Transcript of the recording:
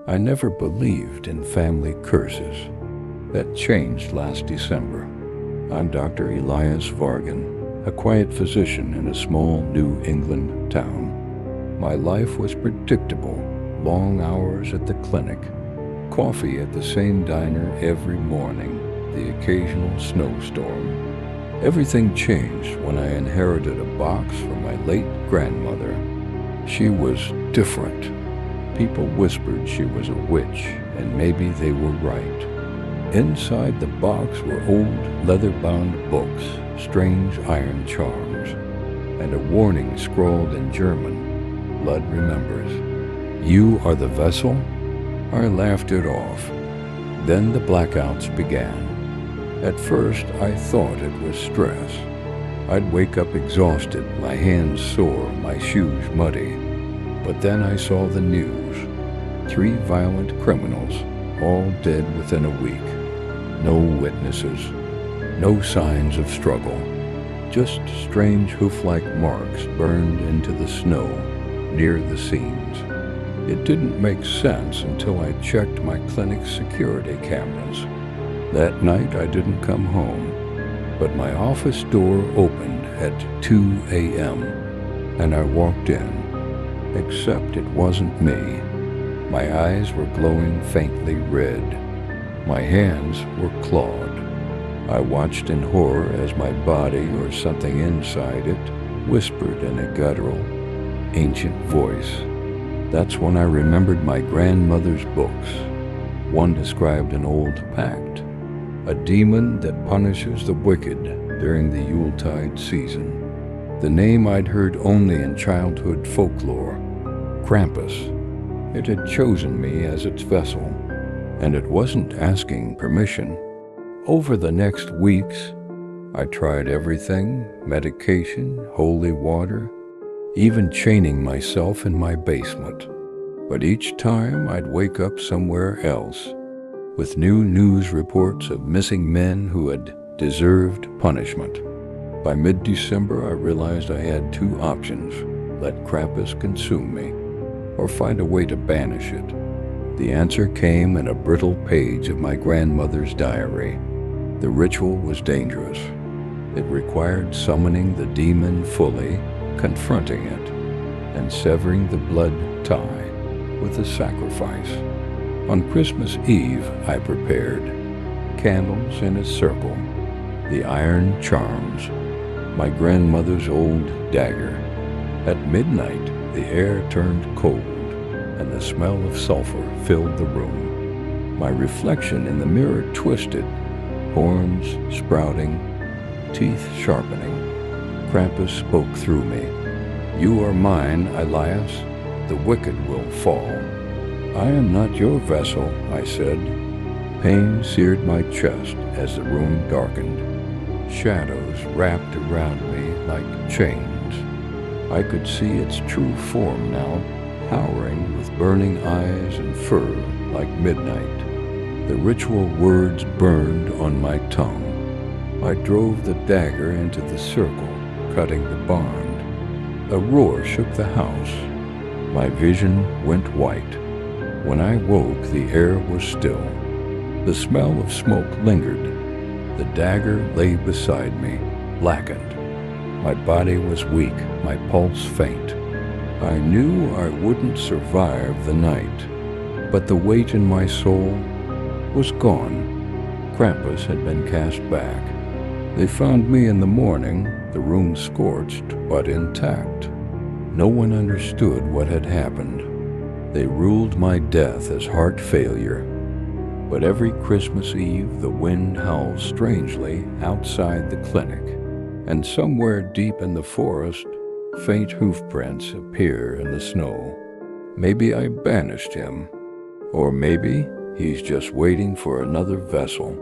I never believed in family curses. That changed last December. I'm Dr. Elias Vargan, a quiet physician in a small New England town. My life was predictable: long hours at the clinic, coffee at the same diner every morning, the occasional snowstorm. Everything changed when I inherited a box from my late grandmother. She was different. People whispered she was a witch, and maybe they were right. Inside the box were old leather-bound books, strange iron charms, and a warning scrawled in German: "Blood remembers. You are the vessel?" I laughed it off. Then the blackouts began. At first, I thought it was stress. I'd wake up exhausted, my hands sore, my shoes muddy. But then I saw the news. 3 violent criminals, all dead within a week. No witnesses, no signs of struggle, just strange hoof-like marks burned into the snow near the scenes. It didn't make sense until I checked my clinic's security cameras. That night I didn't come home, but my office door opened at 2 a.m. and I walked in. Except it wasn't me. My eyes were glowing faintly red. My hands were clawed. I watched in horror as my body, or something inside it, whispered in a guttural, ancient voice. That's when I remembered my grandmother's books. One described an old pact, a demon that punishes the wicked during the Yuletide season. The name I'd heard only in childhood folklore: Krampus. It had chosen me as its vessel, and it wasn't asking permission. Over the next weeks, I tried everything: medication, holy water, even chaining myself in my basement. But each time I'd wake up somewhere else, with new news reports of missing men who had deserved punishment. By mid-December, I realized I had 2 options: let Krampus consume me, or find a way to banish it. The answer came in a brittle page of my grandmother's diary. The ritual was dangerous. It required summoning the demon fully, confronting it, and severing the blood tie with a sacrifice. On Christmas Eve, I prepared candles in a circle, the iron charms, my grandmother's old dagger. At midnight, the air turned cold, and the smell of sulfur filled the room. My reflection in the mirror twisted, horns sprouting, teeth sharpening. Krampus spoke through me. "You are mine, Elias. The wicked will fall." "I am not your vessel," I said. Pain seared my chest as the room darkened. Shadows wrapped around me like chains. I could see its true form now, towering with burning eyes and fur like midnight. The ritual words burned on my tongue. I drove the dagger into the circle, cutting the bond. A roar shook the house. My vision went white. When I woke, the air was still. The smell of smoke lingered. The dagger lay beside me, blackened. My body was weak, my pulse faint. I knew I wouldn't survive the night, but the weight in my soul was gone. Krampus had been cast back. They found me in the morning, the room scorched but intact. No one understood what had happened. They ruled my death as heart failure. But every Christmas Eve, the wind howls strangely outside the clinic, and somewhere deep in the forest, faint hoofprints appear in the snow. Maybe I banished him, or maybe he's just waiting for another vessel.